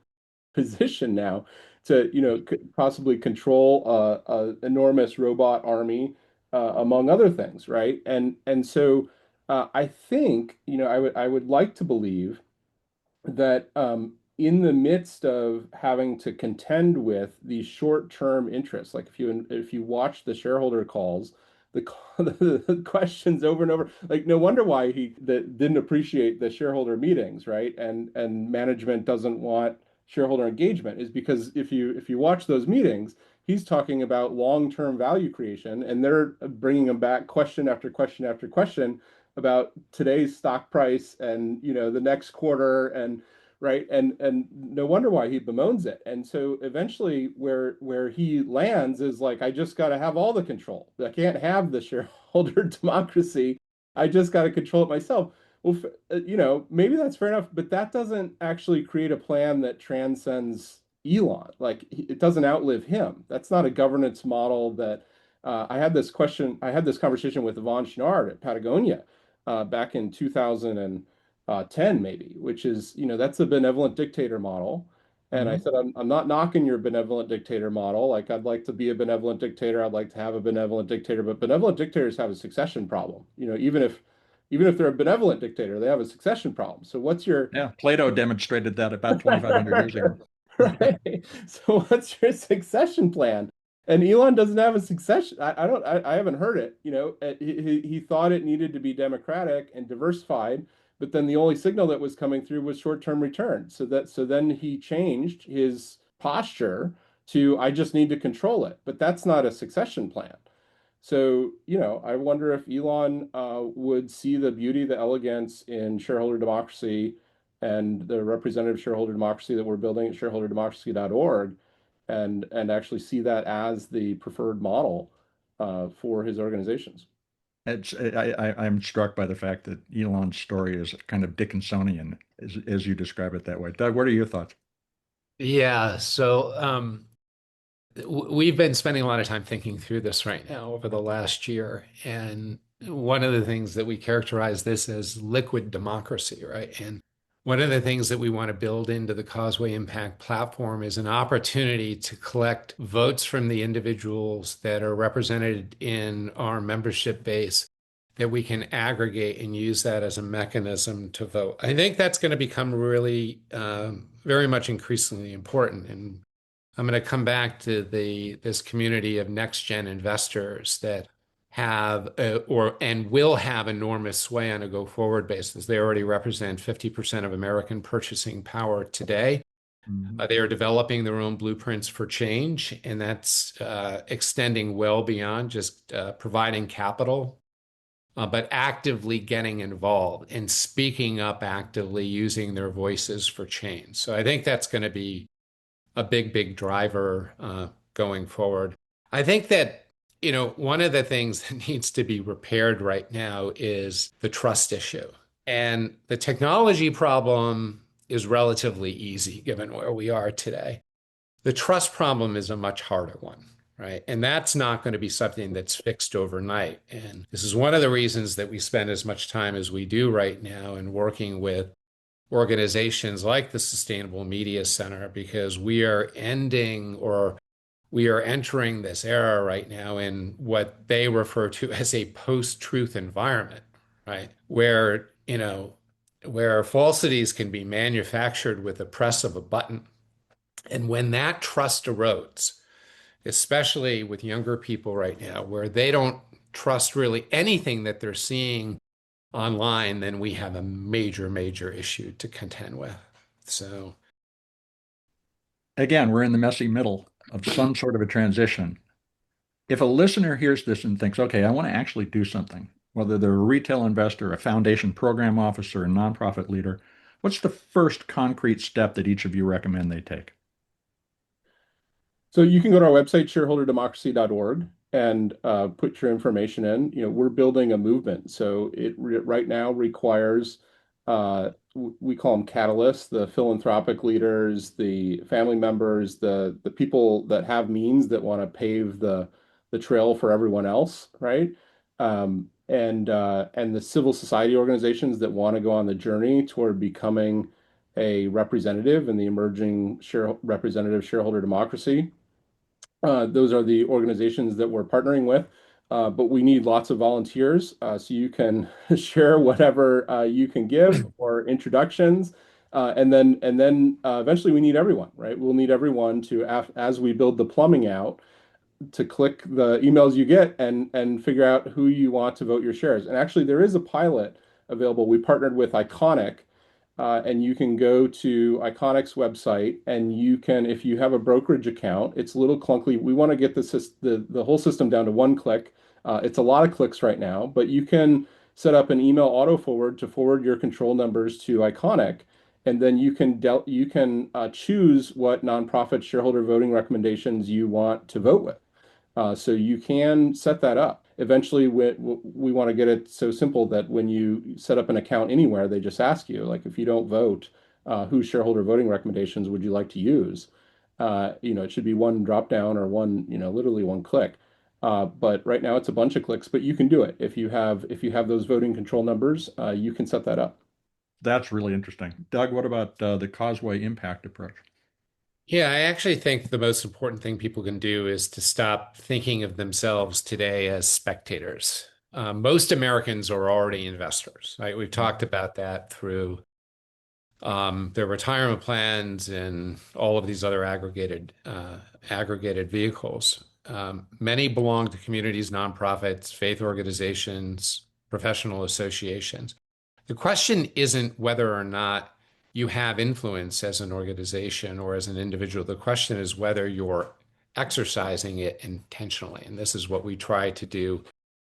position now to, possibly control a enormous robot army, among other things, right? And so I think, I would like to believe that in the midst of having to contend with these short-term interests, like if you watch the shareholder calls, the, the questions over and over, like no wonder why he that didn't appreciate the shareholder meetings, right? And management doesn't want shareholder engagement is because if you watch those meetings, he's talking about long-term value creation, and they're bringing him back question after question after question about today's stock price and the next quarter and right and no wonder why he bemoans it. And so eventually where he lands is like, I just got to have all the control. I can't have the shareholder democracy. I just got to control it myself. Well, maybe that's fair enough, but that doesn't actually create a plan that transcends Elon. Like it doesn't outlive him. That's not a governance model that I had this conversation with Yvon Chouinard at Patagonia back in 2010, maybe, which is, that's the benevolent dictator model. And I Mhm. said, I'm not knocking your benevolent dictator model. Like, I'd like to be a benevolent dictator. I'd like to have a benevolent dictator, but benevolent dictators have a succession problem. Even if they're a benevolent dictator, they have a succession problem. So what's your Yeah, Plato demonstrated that about 2,500 years ago. right? So what's your succession plan? And Elon doesn't have a succession. I don't. I haven't heard it. He thought it needed to be democratic and diversified, but then the only signal that was coming through was short-term return. So then he changed his posture to I just need to control it. But that's not a succession plan. So, I wonder if Elon would see the beauty, the elegance in shareholder democracy and the representative shareholder democracy that we're building at shareholderdemocracy.org and actually see that as the preferred model for his organizations. I'm struck by the fact that Elon's story is kind of Dickinsonian, as you describe it that way. Doug, what are your thoughts? Yeah, so we've been spending a lot of time thinking through this right now over the last year. And one of the things that we characterize this as liquid democracy, right? And one of the things that we want to build into the Causeway Impact platform is an opportunity to collect votes from the individuals that are represented in our membership base that we can aggregate and use that as a mechanism to vote. I think that's going to become really very much increasingly important. And I'm going to come back to this community of next gen investors that have and will have enormous sway on a go forward basis. They already represent 50% of American purchasing power today. Mhm. They are developing their own blueprints for change, and that's extending well beyond just providing capital, but actively getting involved and speaking up actively, using their voices for change. So I think that's going to be a big driver going forward. I think that, one of the things that needs to be repaired right now is the trust issue. And the technology problem is relatively easy given where we are today. The trust problem is a much harder one, right? And that's not going to be something that's fixed overnight. And this is one of the reasons that we spend as much time as we do right now in working with organizations like the Sustainable Media Center, because we are entering this era right now in what they refer to as a post-truth environment, right? Where falsities can be manufactured with the press of a button. And when that trust erodes, especially with younger people right now, where they don't trust really anything that they're seeing online, then we have a major issue to contend with. So, Again, we're in the messy middle of some sort of a transition. If a listener hears this and thinks, okay, I want to actually do something, whether they're a retail investor, a foundation program officer, a nonprofit leader, what's the first concrete step that each of you recommend they take? So you can go to our website, shareholderdemocracy.org, and put your information in. We're building a movement. So it right now requires, we call them catalysts, the philanthropic leaders, the family members, the people that have means that want to pave the trail for everyone else, right? And the civil society organizations that want to go on the journey toward becoming a representative in the emerging representative shareholder democracy. Those are the organizations that we're partnering with. But we need lots of volunteers, so you can share whatever you can give or introductions. And then eventually we need everyone, right? We'll need everyone to, as we build the plumbing out, to click the emails you get and figure out who you want to vote your shares. And actually, there is a pilot available. We partnered with Iconic, and you can go to Iconic's website, and you can, if you have a brokerage account, it's a little clunky. We want to get the whole system down to one click. It's a lot of clicks right now, but you can set up an email auto forward to forward your control numbers to Iconic, and then you can choose what nonprofit shareholder voting recommendations you want to vote with. So you can set that up. Eventually, we want to get it so simple that when you set up an account anywhere, they just ask you, like, if you don't vote, whose shareholder voting recommendations would you like to use? It should be one drop down or one, literally one click. But right now it's a bunch of clicks, but you can do it. If you have those voting control numbers, you can set that up. That's really interesting. Doug, what about the Causeway impact approach? Yeah, I actually think the most important thing people can do is to stop thinking of themselves today as spectators. Most Americans are already investors, right? We've talked about that through their retirement plans and all of these other aggregated vehicles. Many belong to communities, nonprofits, faith organizations, professional associations. The question isn't whether or not you have influence as an organization or as an individual. The question is whether you're exercising it intentionally. And this is what we try to do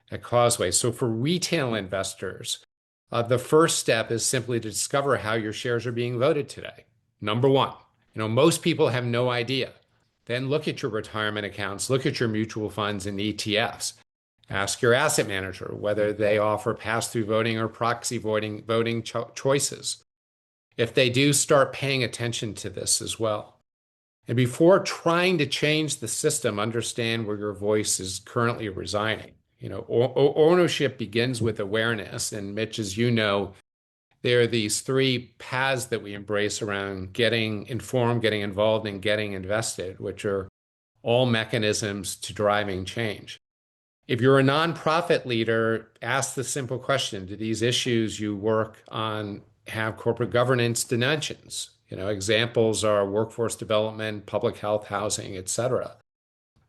at Causeway. So for retail investors, the first step is simply to discover how your shares are being voted today. Number one, most people have no idea. Then look at your retirement accounts, look at your mutual funds and ETFs. Ask your asset manager whether they offer pass-through voting or proxy voting choices. If they do, start paying attention to this as well. And before trying to change the system, understand where your voice is currently residing. Ownership begins with awareness. And Mitch, as you know, there are these three paths that we embrace around getting informed, getting involved, and getting invested, which are all mechanisms to driving change. If you're a nonprofit leader, ask the simple question: do these issues you work on have corporate governance dimensions? Examples are workforce development, public health, housing, et cetera.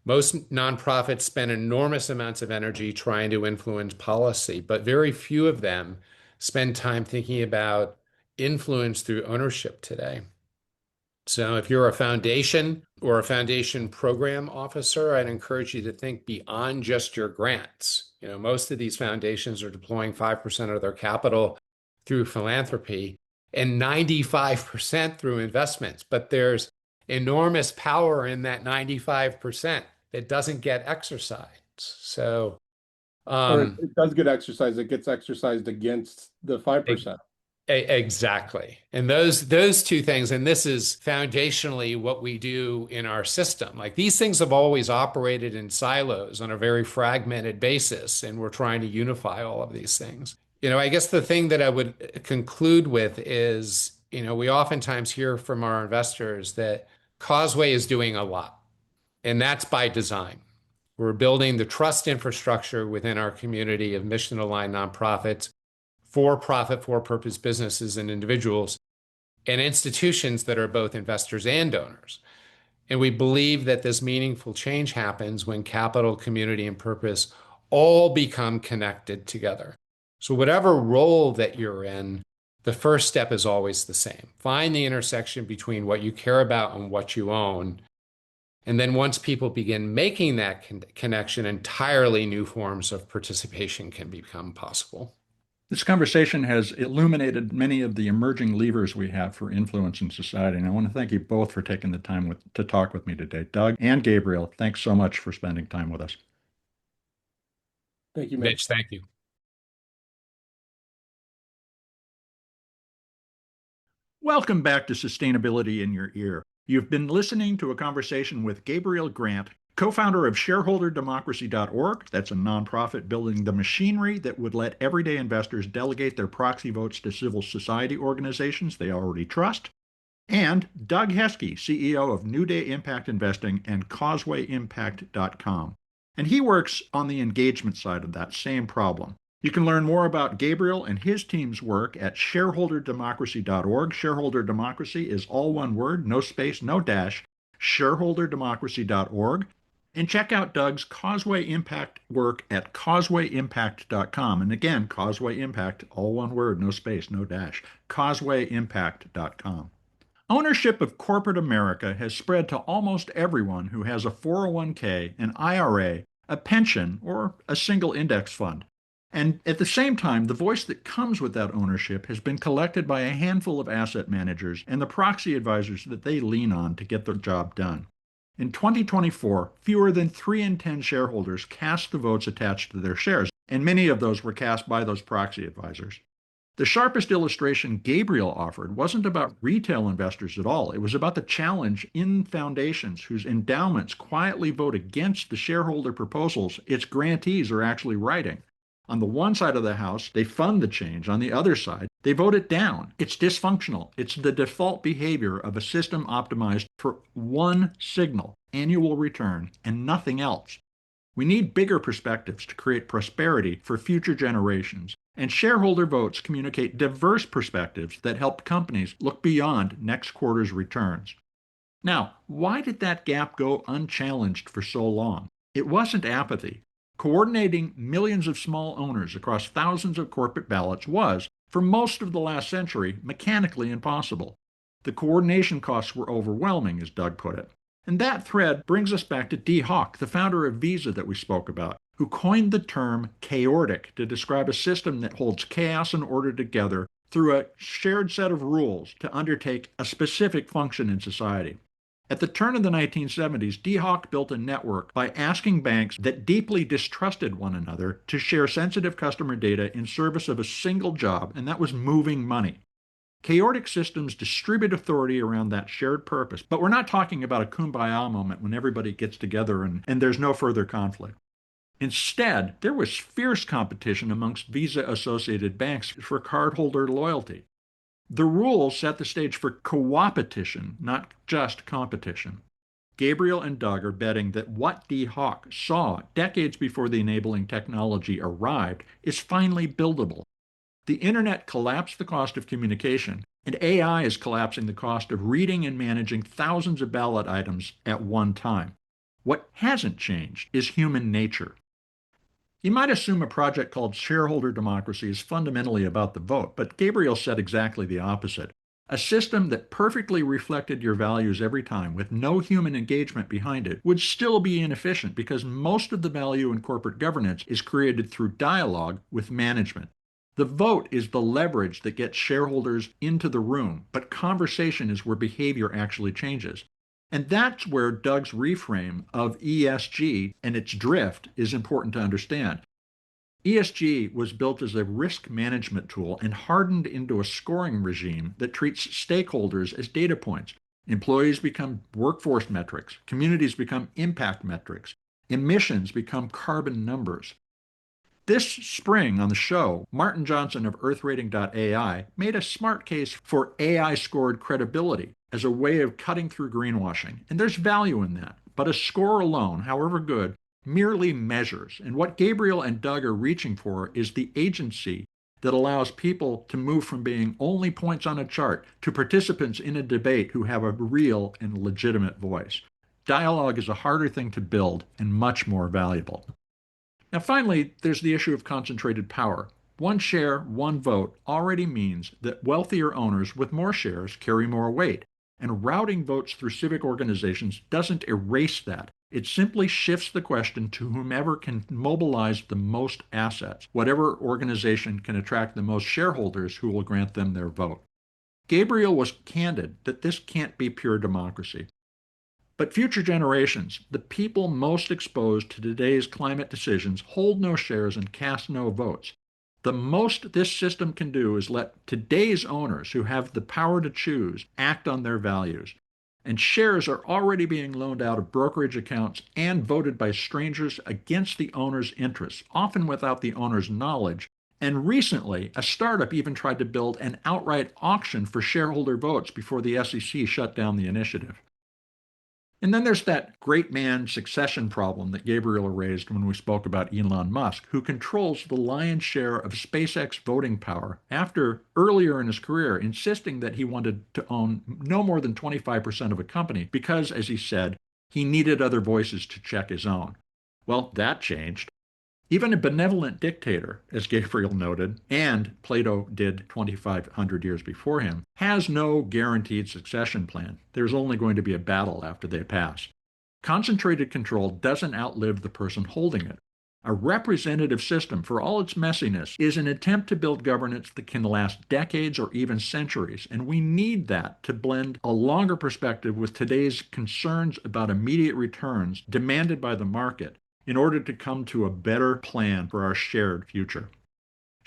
Most nonprofits spend enormous amounts of energy trying to influence policy, but very few of them spend time thinking about influence through ownership today. So if you're a foundation or a foundation program officer, I'd encourage you to think beyond just your grants. Most of these foundations are deploying 5% of their capital through philanthropy and 95% through investments. But there's enormous power in that 95% that doesn't get exercised. So, Or it does get exercised. It gets exercised against the 5%. Exactly. And those two things, and this is foundationally what we do in our system. Like these things have always operated in silos on a very fragmented basis, and we're trying to unify all of these things. I guess the thing that I would conclude with is, we oftentimes hear from our investors that Causeway is doing a lot, and that's by design. We're building the trust infrastructure within our community of mission-aligned nonprofits, for-profit, for-purpose businesses and individuals, and institutions that are both investors and donors. And we believe that this meaningful change happens when capital, community, and purpose all become connected together. So whatever role that you're in, the first step is always the same. Find the intersection between what you care about and what you own. And then once people begin making that connection, entirely new forms of participation can become possible. This conversation has illuminated many of the emerging levers we have for influence in society, and I want to thank you both for taking the time to talk with me today. Doug and Gabriel, thanks so much for spending time with us. Thank you, Mitch. Mitch, thank you. Welcome back to Sustainability in Your Ear. You've been listening to a conversation with Gabriel Grant, co-founder of ShareholderDemocracy.org. That's a nonprofit building the machinery that would let everyday investors delegate their proxy votes to civil society organizations they already trust. And Doug Heskey, CEO of New Day Impact Investing and CausewayImpact.com. And he works on the engagement side of that same problem. You can learn more about Gabriel and his team's work at ShareholderDemocracy.org. Shareholder Democracy is all one word, no space, no dash, ShareholderDemocracy.org. And check out Doug's Causeway Impact work at CausewayImpact.com. And again, Causeway Impact, all one word, no space, no dash, CausewayImpact.com. Ownership of corporate America has spread to almost everyone who has a 401k, an IRA, a pension, or a single index fund. And at the same time, the voice that comes with that ownership has been collected by a handful of asset managers and the proxy advisors that they lean on to get their job done. In 2024, fewer than 3 in 10 shareholders cast the votes attached to their shares, and many of those were cast by those proxy advisors. The sharpest illustration Gabriel offered wasn't about retail investors at all. It was about the challenge in foundations whose endowments quietly vote against the shareholder proposals its grantees are actually writing. On the one side of the house, they fund the change. On the other side, they vote it down. It's dysfunctional. It's the default behavior of a system optimized for one signal, annual return, and nothing else. We need bigger perspectives to create prosperity for future generations, and shareholder votes communicate diverse perspectives that help companies look beyond next quarter's returns. Now, why did that gap go unchallenged for so long? It wasn't apathy. Coordinating millions of small owners across thousands of corporate ballots was, for most of the last century, mechanically impossible. The coordination costs were overwhelming, as Doug put it. And that thread brings us back to Dee Hock, the founder of Visa that we spoke about, who coined the term chaordic to describe a system that holds chaos and order together through a shared set of rules to undertake a specific function in society. At the turn of the 1970s, Dee Hock built a network by asking banks that deeply distrusted one another to share sensitive customer data in service of a single job, and that was moving money. Chaotic systems distribute authority around that shared purpose, but we're not talking about a kumbaya moment when everybody gets together and there's no further conflict. Instead, there was fierce competition amongst Visa-associated banks for cardholder loyalty. The rules set the stage for coopetition, not just competition. Gabriel and Doug are betting that what Dee Hock saw decades before the enabling technology arrived is finally buildable. The internet collapsed the cost of communication, and AI is collapsing the cost of reading and managing thousands of ballot items at one time. What hasn't changed is human nature. You might assume a project called Shareholder Democracy is fundamentally about the vote, but Gabriel said exactly the opposite. A system that perfectly reflected your values every time with no human engagement behind it would still be inefficient because most of the value in corporate governance is created through dialogue with management. The vote is the leverage that gets shareholders into the room, but conversation is where behavior actually changes. And that's where Doug's reframe of ESG and its drift is important to understand. ESG was built as a risk management tool and hardened into a scoring regime that treats stakeholders as data points. Employees become workforce metrics, communities become impact metrics, emissions become carbon numbers. This spring on the show, Martin Johnson of EarthRating.ai made a smart case for AI-scored credibility as a way of cutting through greenwashing, and there's value in that. But a score alone, however good, merely measures, and what Gabriel and Doug are reaching for is the agency that allows people to move from being only points on a chart to participants in a debate who have a real and legitimate voice. Dialogue is a harder thing to build and much more valuable. Now, finally, there's the issue of concentrated power. One share, one vote already means that wealthier owners with more shares carry more weight, and routing votes through civic organizations doesn't erase that. It simply shifts the question to whomever can mobilize the most assets, whatever organization can attract the most shareholders who will grant them their vote. Gabriel was candid that this can't be pure democracy. But future generations, the people most exposed to today's climate decisions, hold no shares and cast no votes. The most this system can do is let today's owners, who have the power to choose, act on their values. And shares are already being loaned out of brokerage accounts and voted by strangers against the owner's interests, often without the owner's knowledge. And recently, a startup even tried to build an outright auction for shareholder votes before the SEC shut down the initiative. And then there's that great man succession problem that Gabriel raised when we spoke about Elon Musk, who controls the lion's share of SpaceX voting power after earlier in his career insisting that he wanted to own no more than 25% of a company because, as he said, he needed other voices to check his own. Well, that changed. Even a benevolent dictator, as Gabriel noted, and Plato did 2,500 years before him, has no guaranteed succession plan. There's only going to be a battle after they pass. Concentrated control doesn't outlive the person holding it. A representative system, for all its messiness, is an attempt to build governance that can last decades or even centuries, and we need that to blend a longer perspective with today's concerns about immediate returns demanded by the market in order to come to a better plan for our shared future.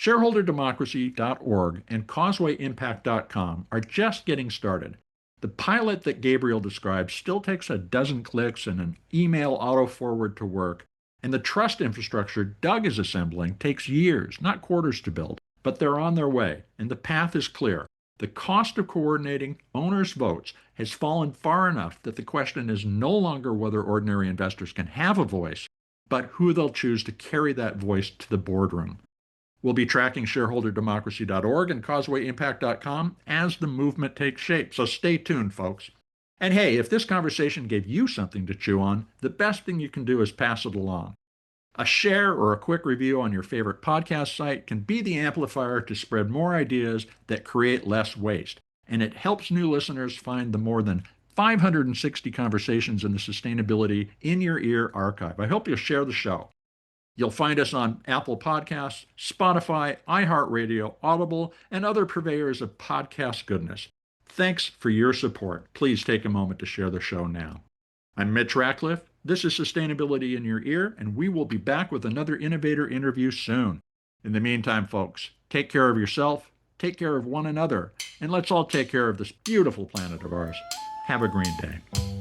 Shareholderdemocracy.org and CausewayImpact.com are just getting started. The pilot that Gabriel described still takes a dozen clicks and an email auto-forward to work, and the trust infrastructure Doug is assembling takes years, not quarters to build, but they're on their way, and the path is clear. The cost of coordinating owners' votes has fallen far enough that the question is no longer whether ordinary investors can have a voice, but who they'll choose to carry that voice to the boardroom. We'll be tracking shareholderdemocracy.org and causewayImpact.com as the movement takes shape, so stay tuned, folks. And hey, if this conversation gave you something to chew on, the best thing you can do is pass it along. A share or a quick review on your favorite podcast site can be the amplifier to spread more ideas that create less waste, and it helps new listeners find the more than 560 conversations in the Sustainability in Your Ear archive. I hope you'll share the show. You'll find us on Apple Podcasts, Spotify, iHeartRadio, Audible, and other purveyors of podcast goodness. Thanks for your support. Please take a moment to share the show now. I'm Mitch Ratcliffe. This is Sustainability in Your Ear, and we will be back with another innovator interview soon. In the meantime, folks, take care of yourself, take care of one another, and let's all take care of this beautiful planet of ours. Have a green day.